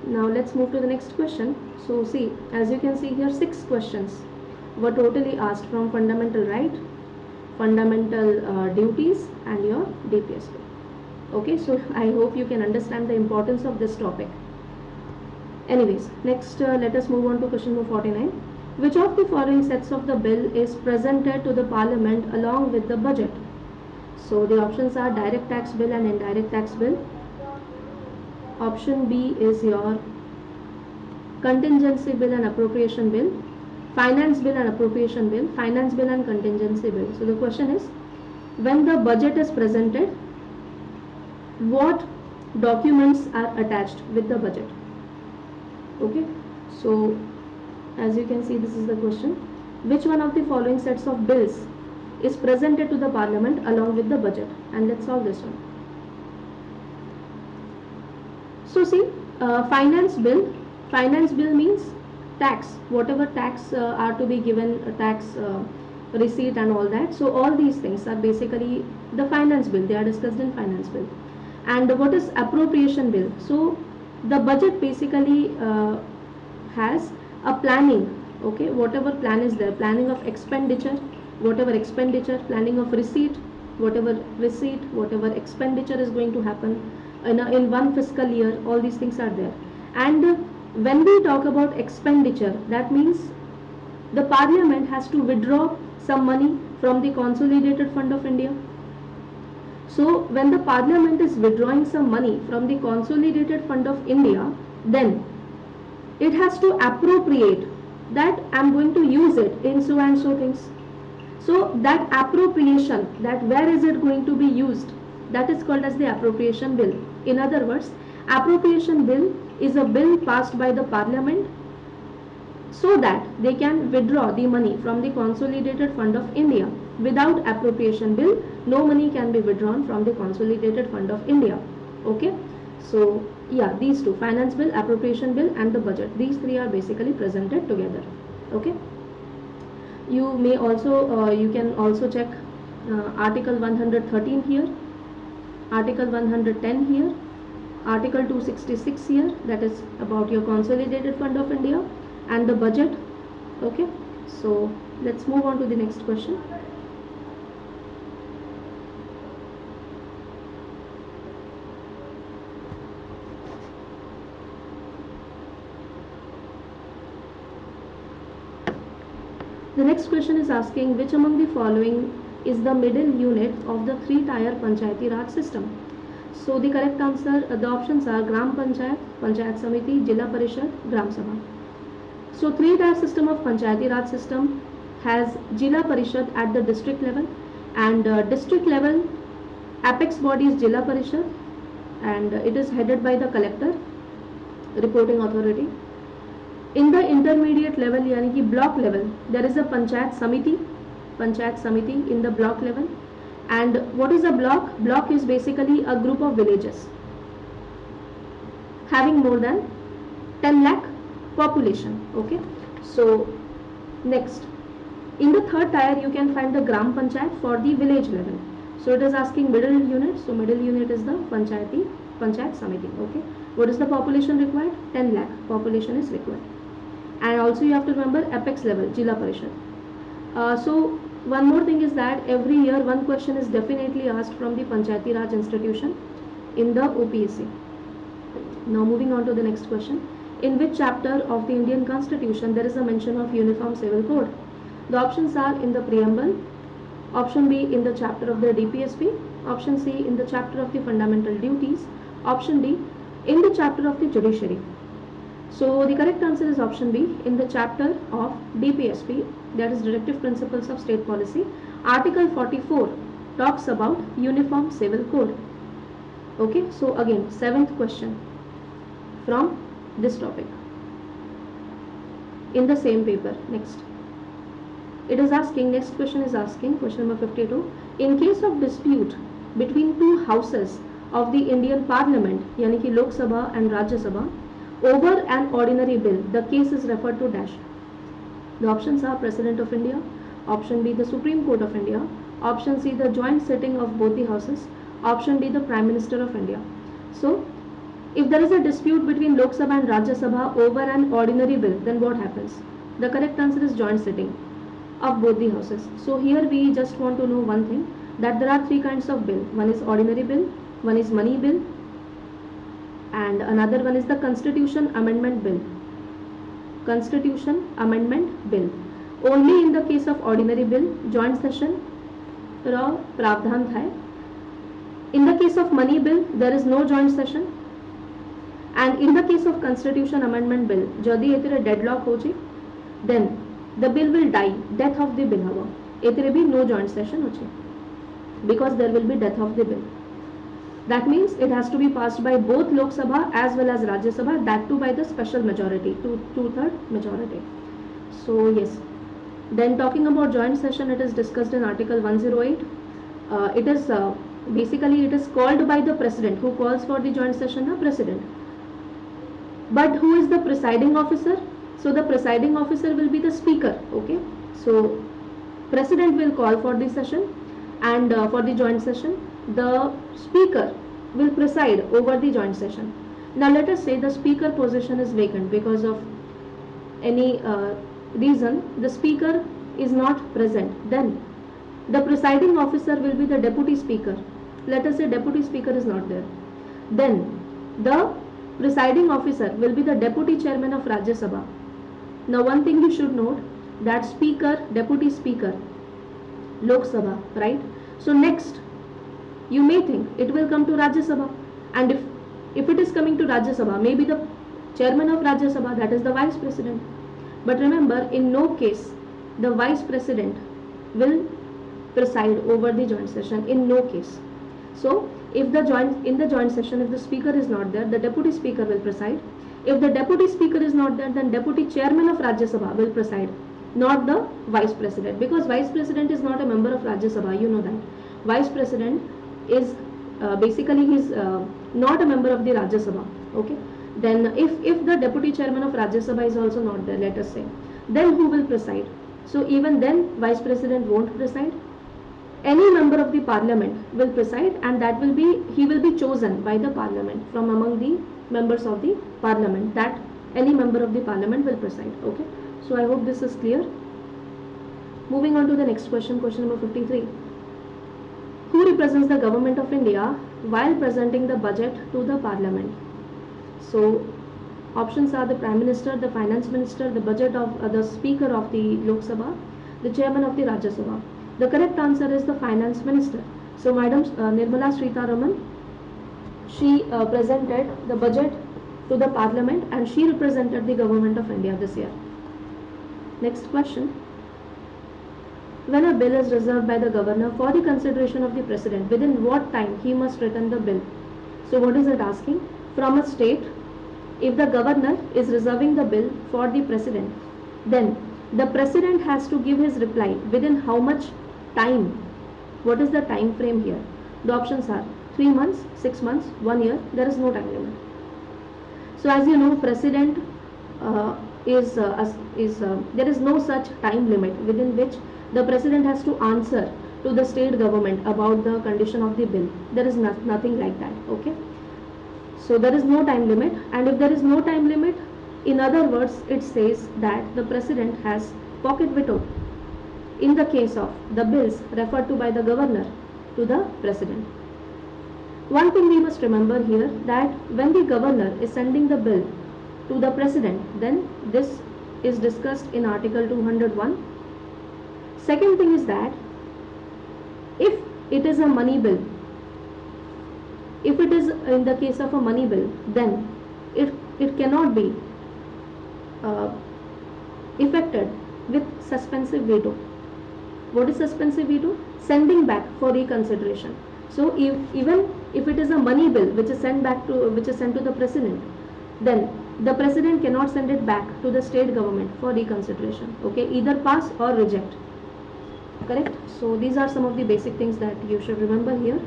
Now let's move to the next question. So see, as you can see here, 6 questions were totally asked from fundamental right, fundamental duties, and your DPSP. Okay, so I hope you can understand the importance of this topic. Anyways, next let us move on to question number 49. Which of the following sets of the bill is presented to the parliament along with the budget? So the options are direct tax bill and indirect tax bill. Option B is your contingency bill and appropriation bill, finance bill and appropriation bill, finance bill and contingency bill. So the question is, when the budget is presented, what documents are attached with the budget? Okay, so as you can see, this is the question. Which one of the following sets of bills is presented to the parliament along with the budget? And let's solve this one. So see, finance bill means tax, whatever tax are to be given, tax receipt and all that. So all these things are basically the finance bill, they are discussed in finance bill. And what is appropriation bill? So the budget basically has a planning, okay, whatever plan is there, planning of expenditure, whatever expenditure, planning of receipt, whatever expenditure is going to happen in one fiscal year, all these things are there. And when we talk about expenditure, that means the parliament has to withdraw some money from the consolidated fund of India. So when the parliament is withdrawing some money from the consolidated fund of India, then it has to appropriate that I am going to use it in so and so things. So that appropriation, that where is it going to be used, that is called as the appropriation bill. In other words, appropriation bill is a bill passed by the parliament so that they can withdraw the money from the consolidated fund of India. Without appropriation bill, no money can be withdrawn from the consolidated fund of India. Okay, so yeah, these two, finance bill, appropriation bill and the budget, these three are basically presented together. Okay, you may also you can also check article 113 here, article 110 here, article 266 here, that is about your consolidated fund of India and the budget. Okay, so let's move on to the next question. The next question is asking, which among the following is the middle unit of the three-tier Panchayati Raj system? So the correct answer, the options are Gram Panchayat, Panchayat Samiti, Jilla Parishad, Gram Sabha. So three-tier system of Panchayati Raj system has Jilla Parishad at the district level, and district level apex body is Jilla Parishad, and it is headed by the collector, reporting authority. In the intermediate level, यानी कि block level, there is a Panchayat Samiti in the block level. And what is a block? Block is basically a group of villages having more than 10 lakh population. Okay, so next, in the third tier you can find the Gram Panchayat for the village level. So it is asking middle unit, so middle unit is the Panchayat Samiti. Okay, what is the population required? 10 lakh population is required. And also you have to remember apex level, Jilla Parishad. So one more thing is that every year one question is definitely asked from the Panchayati Raj institution in the OPSC. Now moving on to the next question. In which chapter of the Indian Constitution there is a mention of Uniform Civil Code? The options are in the preamble, option B in the chapter of the DPSP, option C in the chapter of the fundamental duties, option D in the chapter of the judiciary. So the correct answer is option B, in the chapter of DPSP, that is Directive Principles of State Policy. Article 44 talks about Uniform Civil Code. Okay, so again, 7th question from this topic in the same paper. Next, it is asking, next question is asking, question number 52. In case of dispute between two houses of the Indian Parliament, yani ki Lok Sabha and Rajya Sabha, over an ordinary bill, the case is referred to dash. The options are President of India, option B the Supreme Court of India, option C the joint sitting of both the houses, option D the Prime Minister of India. So If there is a dispute between Lok Sabha and Rajya Sabha over an ordinary bill, then what happens? The correct answer is joint sitting of both the houses. So here we just want to know one thing, that there are three kinds of bill. One is ordinary bill, one is money bill, and another one is the Constitution Amendment Bill. Constitution Amendment Bill. Only in the case of ordinary bill, joint session रा प्रावधान था. In the case of money bill, there is no joint session. And in the case of Constitution Amendment Bill, जदि एतिरे deadlock हो जी, then the bill will die. Death of the bill हवा. एतिरे भी no joint session हो जी, because there will be death of the bill. That means it has to be passed by both Lok Sabha as well as Rajya Sabha, that too by the special majority, two-third majority. So yes. Then talking about joint session, it is discussed in Article 108. It is basically it is called by the president. Who calls for the joint session? The president. But who is the presiding officer? So the presiding officer will be the speaker. Okay. So president will call for the session, and for the joint session, the speaker will preside over the joint session. Now let us say the speaker position is vacant because of any reason, the speaker is not present, then the presiding officer will be the deputy speaker. Let us say deputy speaker is not there, then the presiding officer will be the deputy chairman of Rajya Sabha. Now one thing you should note, that speaker, deputy speaker, Lok Sabha, right? So next you may think it will come to Rajya Sabha, and if it is coming to Rajya Sabha, maybe the chairman of Rajya Sabha, that is the vice president. But remember, in no case the vice president will preside over the joint session, in no case. So if in the joint session, if the speaker is not there, the deputy speaker will preside. If the deputy speaker is not there, then deputy chairman of Rajya Sabha will preside, not the vice president, because vice president is not a member of Rajya Sabha, you know that. Vice president is basically he is not a member of the Rajya Sabha. Okay. Then if the deputy chairman of Rajya Sabha is also not there, let us say, then who will preside? So even then vice president won't preside. Any member of the parliament will preside, and that will be, he will be chosen by the parliament from among the members of the parliament, that any member of the parliament will preside. Okay. So I hope this is clear. Moving on to the next question, question number 53. Who represents the government of India while presenting the budget to the parliament? So options are the Prime Minister, the Finance Minister, the budget of the Speaker of the Lok Sabha, the Chairman of the Rajya Sabha. The correct answer is the Finance Minister. So Madam Nirmala Sitharaman, she presented the budget to the Parliament, and she represented the government of India this year. Next question. When a bill is reserved by the governor for the consideration of the president, within what time he must return the bill? So what is it asking? From a state, if the governor is reserving the bill for the president, then the president has to give his reply within how much time? What is the time frame here? The options are 3 months, 6 months, 1 year. There is no time limit. So as you know, president there is no such time limit within which the president has to answer to the state government about the condition of the bill. There is nothing like that. Okay. So there is no time limit, and if there is no time limit, in other words, it says that the president has pocket veto in the case of the bills referred to by the governor to the president. One thing we must remember here, that when the governor is sending the bill to the president, then this is discussed in Article 201. Second thing is that if it is a money bill, if it is in the case of a money bill, then it cannot be effected with suspensive veto. What is suspensive veto? Sending back for reconsideration. So even if it is a money bill which is sent to the president, then the president cannot send it back to the state government for reconsideration. Okay, either pass or reject. Correct? So these are some of the basic things that you should remember here.